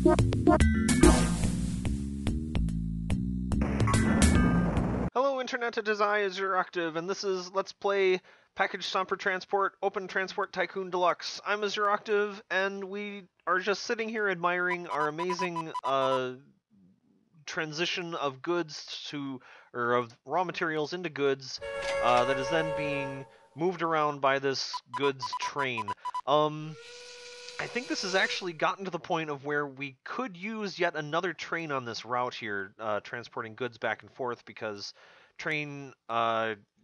Hello Internet, it is I, Azuractive, and this is Let's Play Package Stomper Transport Open Transport Tycoon Deluxe. I'm Azuractive, and we are just sitting here admiring our amazing transition of goods to, or of raw materials into goods, that is then being moved around by this goods train. I think this has actually gotten to the point of where we could use yet another train on this route here, transporting goods back and forth, because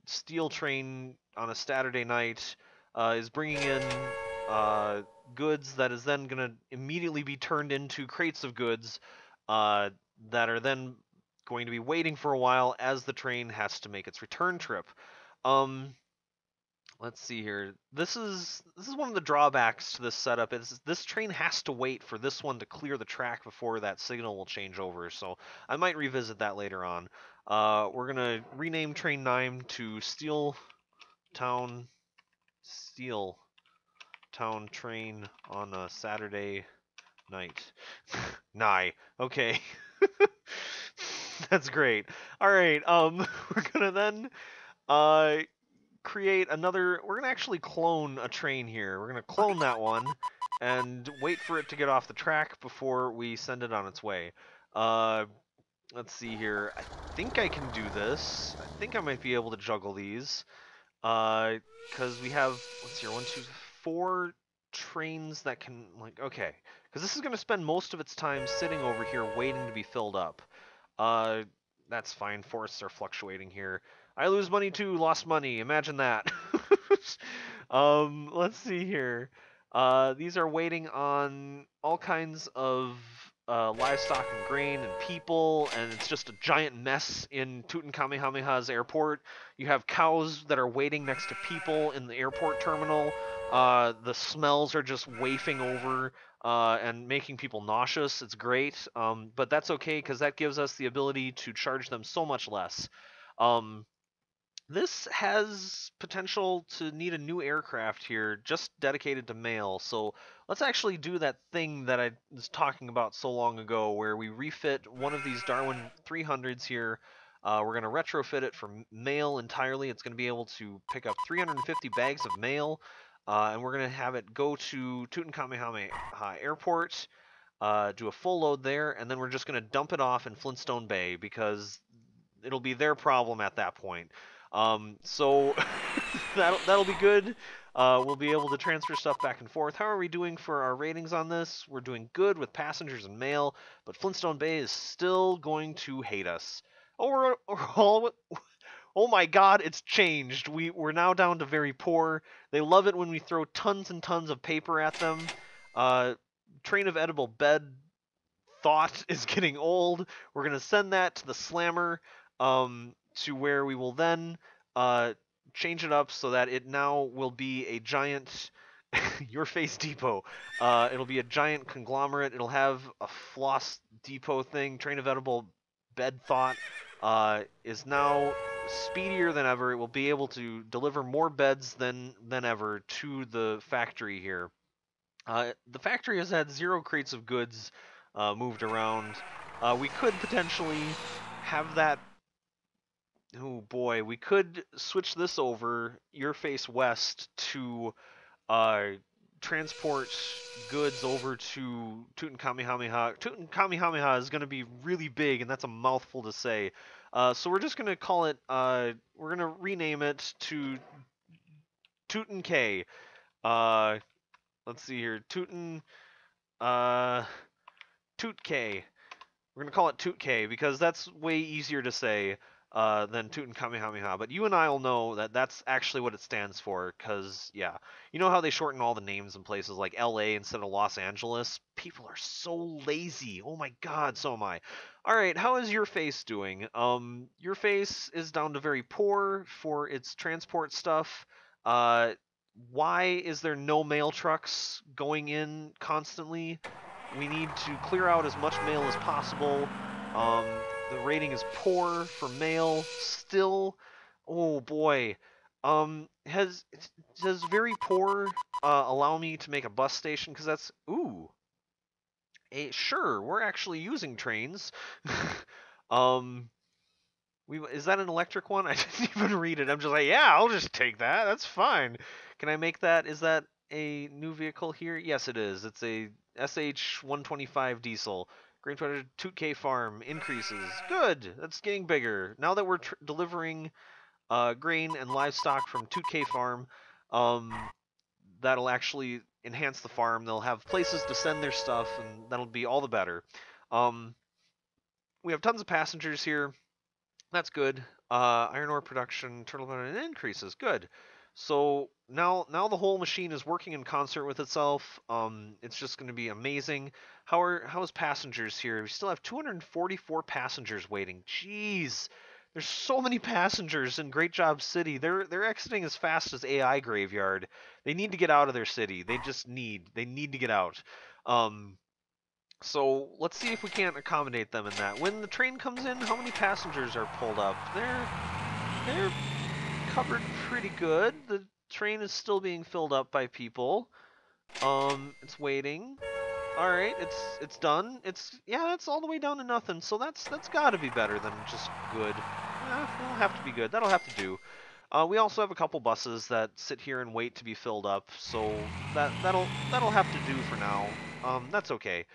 steel train on a Saturday night is bringing in goods that is then going to immediately be turned into crates of goods that are then going to be waiting for a while as the train has to make its return trip. Let's see here. This is one of the drawbacks to this setup. Is this train has to wait for this one to clear the track before that signal will change over. So I might revisit that later on. We're gonna rename Train 9 to Steel Town Train on a Saturday night. Nye. Okay. That's great. All right. We're gonna then create another. We're gonna actually clone a train here. We're gonna clone that one and wait for it to get off the track before we send it on its way. Let's see here. I think I can do this. I think I might be able to juggle these. Because we have, let's see here, 1, 2, 4 trains that can, like, okay. Because this is going to spend most of its time sitting over here waiting to be filled up. That's fine. Forests are fluctuating here. I lose money too, lost money. Imagine that. Let's see here. These are waiting on all kinds of livestock and grain and people, and it's just a giant mess in Tutankhameha's airport. You have cows that are waiting next to people in the airport terminal. The smells are just wafting over and making people nauseous. It's great, but that's okay because that gives us the ability to charge them so much less. This has potential to need a new aircraft here, just dedicated to mail. So let's actually do that thing that I was talking about so long ago, where we refit one of these Darwin 300s here. We're going to retrofit it for mail entirely. It's going to be able to pick up 350 bags of mail, and we're going to have it go to Tutankhameha Airport, do a full load there, and then we're just going to dump it off in Flintstone Bay because it'll be their problem at that point. So that'll be good. We'll be able to transfer stuff back and forth. How are we doing for our ratings on this? We're doing good with passengers and mail, but Flintstone Bay is still going to hate us. Oh, oh my God, it's changed. We're now down to very poor. They love it when we throw tons and tons of paper at them. Train of edible bed thought is getting old. We're gonna send that to the slammer. To where we will then change it up so that it now will be a giant Your Face Depot. It'll be a giant conglomerate. It'll have a floss depot thing. Train of edible bed thought is now speedier than ever. It will be able to deliver more beds than ever to the factory here. The factory has had 0 crates of goods moved around. We could potentially have that. Oh boy, we could switch this over, Your Face West, to transport goods over to Tutankhameha. Tutankhameha is going to be really big, and that's a mouthful to say. So we're just going to call it, we're going to rename it to Tutan K. Let's see here, Toot K. We're going to call it Toot K because that's way easier to say than Tutankhameha. But you and I will know that that's actually what it stands for because, yeah. You know how they shorten all the names in places like LA instead of Los Angeles? People are so lazy. Oh my God, so am I. All right, how is Your Face doing? Your Face is down to very poor for its transport stuff. Why is there no mail trucks going in constantly? We need to clear out as much mail as possible. The rating is poor for mail still. Oh boy. Does very poor allow me to make a bus station? Because that's, ooh. Sure, we're actually using trains. um, is that an electric one? I didn't even read it. I'm just like, yeah, I'll just take that. That's fine. Can I make that? Is that a new vehicle here? Yes, it is. It's a SH-125 diesel. Grain Predator 2K farm increases. Good. That's getting bigger. Now that we're delivering grain and livestock from 2K farm, um, that'll actually enhance the farm. They'll have places to send their stuff, and that'll be all the better. Um, we have tons of passengers here. That's good. Iron ore production, turtle increases. Good. So now the whole machine is working in concert with itself. It's just going to be amazing. How is passengers here? We still have 244 passengers waiting. Jeez, there's so many passengers in Great Job City. They're exiting as fast as AI Graveyard. They need to get out of their city. They need to get out. Um, so let's see if we can't accommodate them in that. When the train comes in, how many passengers are pulled up? They're covered pretty good. The train is still being filled up by people. It's waiting. All right, it's done. It's all the way down to nothing. So that's got to be better than just good. It'll have to be good. That'll have to do. We also have a couple buses that sit here and wait to be filled up. So that'll have to do for now. That's okay.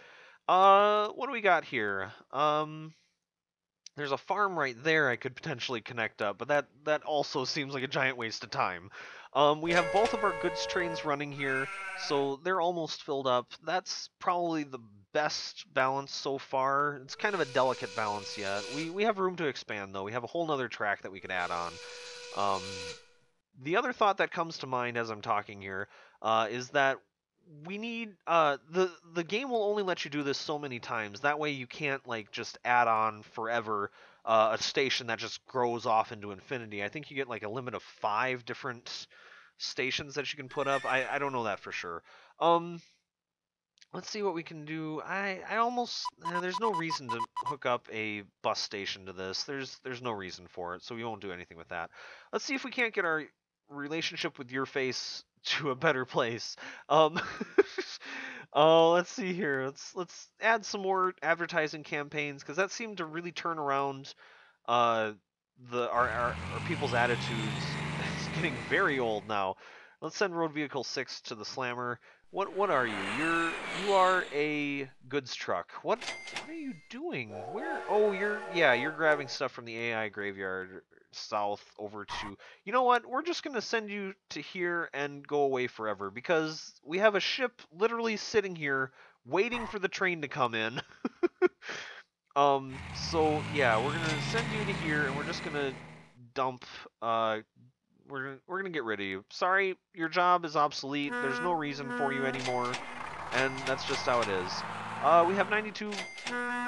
What do we got here? There's a farm right there I could potentially connect up, but that also seems like a giant waste of time. We have both of our goods trains running here, so they're almost filled up. That's probably the best balance so far. It's kind of a delicate balance yet. We have room to expand, though. We have a whole nother track that we could add on. Um, the other thought that comes to mind as I'm talking here is that we need the game will only let you do this so many times. That way you can't like just add on forever a station that just grows off into infinity. I think you get like a limit of 5 different stations that you can put up. I don't know that for sure. Um, let's see what we can do. I almost there's no reason to hook up a bus station to this. There's no reason for it, so we won't do anything with that. Let's see if we can't get our relationship with your face to a better place. Um, oh, let's see here. Let's add some more advertising campaigns because that seemed to really turn around uh our people's attitudes. It's getting very old now. Let's send Road Vehicle 6 to the Slammer. What are you? You are a goods truck. What are you doing? Where? Oh, you're grabbing stuff from the AI graveyard south over to. You know what? We're just gonna send you to here and go away forever because we have a ship literally sitting here waiting for the train to come in. So yeah, we're gonna send you to here, and we're just gonna dump. We're gonna get rid of you. Sorry, your job is obsolete. There's no reason for you anymore, and that's just how it is. We have 92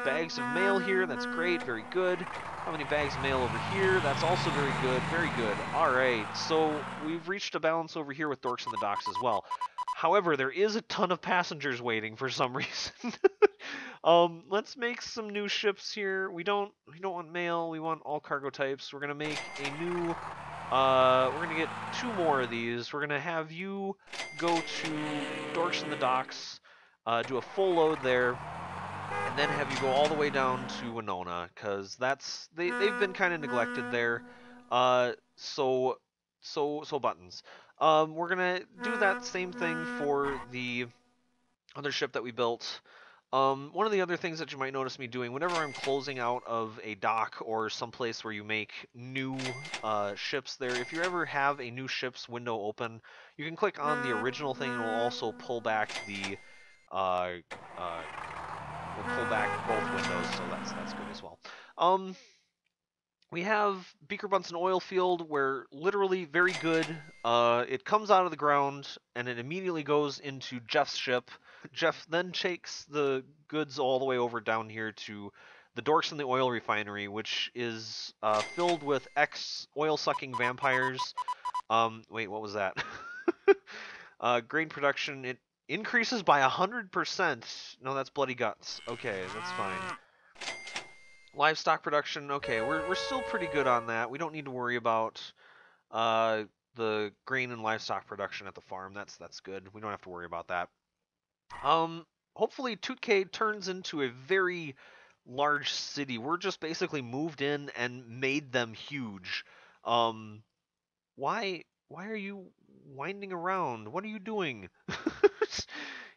bags of mail here. That's great. Very good. How many bags of mail over here? That's also very good. Very good. All right. So we've reached a balance over here with Dorks in the docks as well. However, there is a ton of passengers waiting for some reason. Let's make some new ships here. We don't want mail. We want all cargo types. We're gonna make a new. We're gonna get 2 more of these. We're gonna have you go to Dorks in the docks, do a full load there, and then have you go all the way down to Winona, cause they've been kind of neglected there. So buttons. We're gonna do that same thing for the other ship that we built. One of the other things that you might notice me doing whenever I'm closing out of a dock or someplace where you make new ships there, if you ever have a new ship's window open, you can click on the original thing and it will also pull back the uh, uh, will pull back both windows, so that's good as well. Um, we have Beaker Bunsen oil field where literally very good. It comes out of the ground and it immediately goes into Jeff's ship. Jeff then takes the goods all the way over down here to the Dorks in the oil refinery, which is filled with ex-oil sucking vampires. Wait, what was that? Grain production, it increases by 100%. No, that's bloody guts. Okay, that's fine. Livestock production, okay, we're still pretty good on that. We don't need to worry about uh, the grain and livestock production at the farm. That's good. We don't have to worry about that. Um, hopefully Tutke turns into a very large city. We're just basically moved in and made them huge. Um, why are you winding around? What are you doing?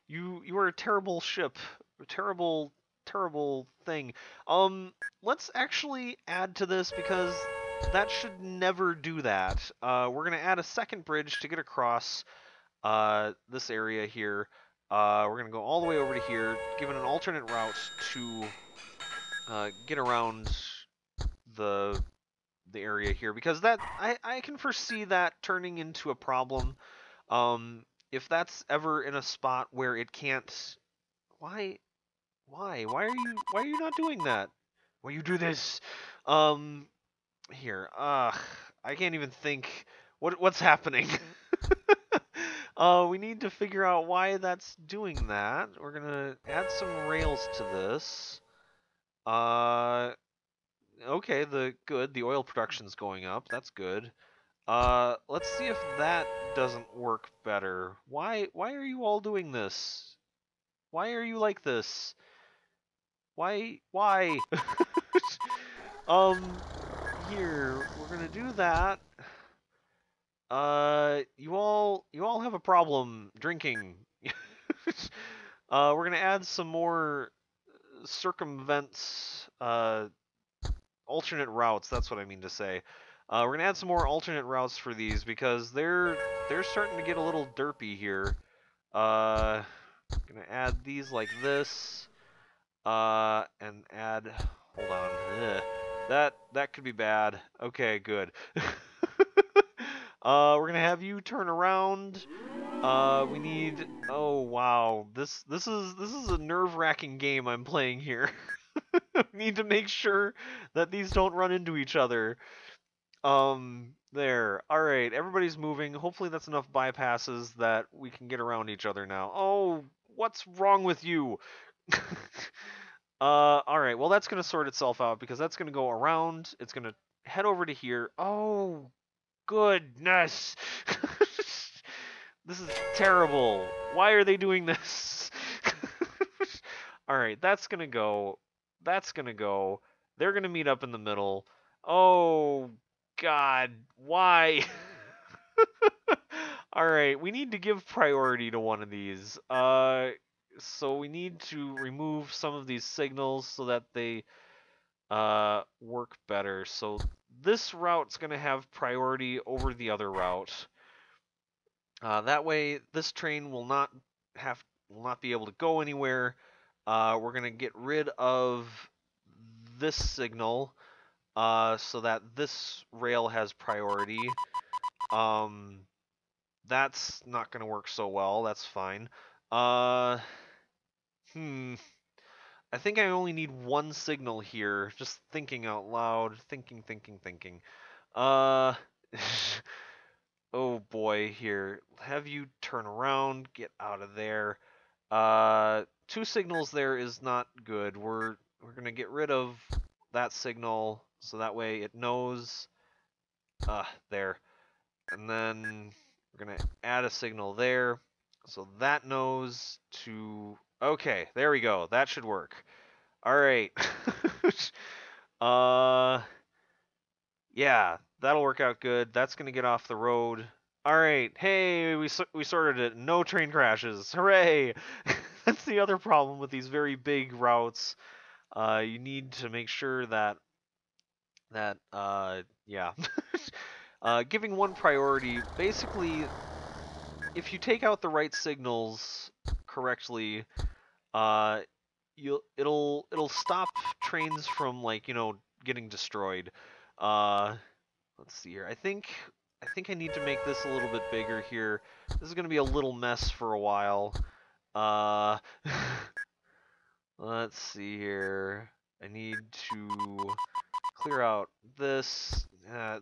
You are a terrible ship. A terrible thing. Let's actually add to this because that should never do that. We're gonna add a second bridge to get across this area here. We're gonna go all the way over to here, given an alternate route to get around the area here because that I can foresee that turning into a problem. If that's ever in a spot where it can't, why why are you not doing that? Why you do this? Um, here, I can't even think what's happening. We need to figure out why that's doing that. We're gonna add some rails to this. Uh, okay, the oil production's going up. That's good. Let's see if that doesn't work better. Why are you all doing this? Why are you like this? Why? um, here, we're gonna do that. You all have a problem drinking. We're gonna add some more circumvents, alternate routes. That's what I mean to say. We're gonna add some more alternate routes for these because they're starting to get a little derpy here. Gonna add these like this. And add. Hold on. Ugh. That could be bad. Okay, good. We're gonna have you turn around. We need. Oh wow, this is a nerve-wracking game I'm playing here. We need to make sure that these don't run into each other. There. All right, everybody's moving. Hopefully that's enough bypasses that we can get around each other now. Oh, what's wrong with you? All right. Well, that's gonna sort itself out because that's gonna go around. It's gonna head over to here. Oh, goodness. This is terrible. Why are they doing this? All right, that's gonna go. That's gonna go. They're gonna meet up in the middle. Oh, God. Why? All right, we need to give priority to one of these. So we need to remove some of these signals so that they work better. So this route's going to have priority over the other route. That way, this train will not be able to go anywhere. We're going to get rid of this signal so that this rail has priority. That's not going to work so well. That's fine. Uh, I think I only need one signal here. Just thinking out loud. Thinking. Uh, oh boy, here. Have you turn around, get out of there. Two signals there is not good. We're gonna get rid of that signal so that way it knows. There. And then we're gonna add a signal there. So that knows to... Okay, there we go. That should work. All right. uh, yeah, that'll work out good. That's gonna get off the road. All right. Hey, we sorted it. No train crashes. Hooray! That's the other problem with these very big routes. You need to make sure that yeah. Giving one priority, basically, if you take out the right signals correctly, uh, it'll stop trains from, like, getting destroyed. Uh, let's see here. I think I need to make this a little bit bigger here. This is gonna be a little mess for a while. Uh, let's see here. I need to clear out this.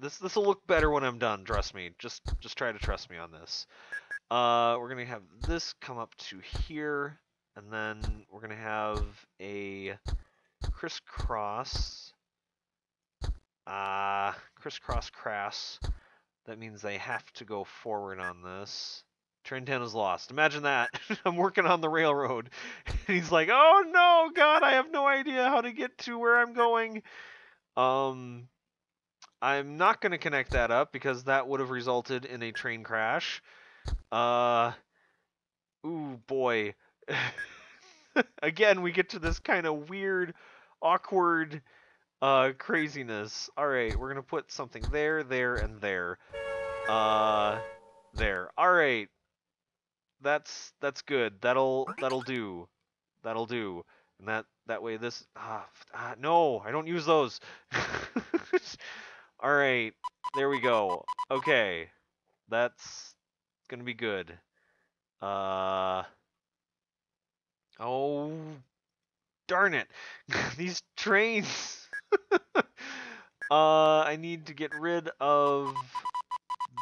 This will look better when I'm done. Trust me. Just try to trust me on this. We're gonna have this come up to here, and then we're gonna have a crisscross. Crisscross crass. That means they have to go forward on this. Trentano's lost. Imagine that. I'm working on the railroad. And he's like, oh no, God, I have no idea how to get to where I'm going. Um, I'm not going to connect that up because that would have resulted in a train crash. Ooh, boy. Again, we get to this kind of weird, awkward craziness. All right, we're going to put something there, there, and there. Uh, there. All right. That's good. That'll do. That'll do. And that way this no, I don't use those. All right. There we go. Okay. That's going to be good. Uh oh, darn it. These trains. I need to get rid of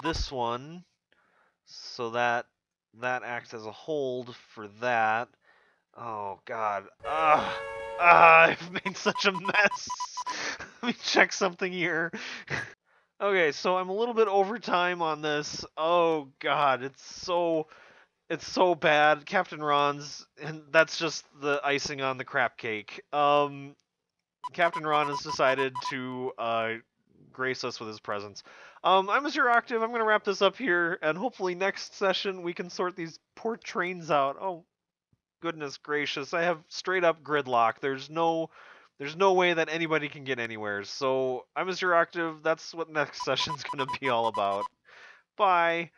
this one so that that acts as a hold for that. Oh God. I've made such a mess. Let me check something here. Okay, so I'm a little bit over time on this. Oh God, it's so bad. Captain Ron's, and that's just the icing on the crap cake. Captain Ron has decided to grace us with his presence. I'm Mr. Octave. I'm gonna wrap this up here, and hopefully next session we can sort these poor trains out. Oh, goodness gracious, I have straight up gridlock. There's no way that anybody can get anywhere. So I'm Mr. Octave. That's what next session's gonna be all about. Bye.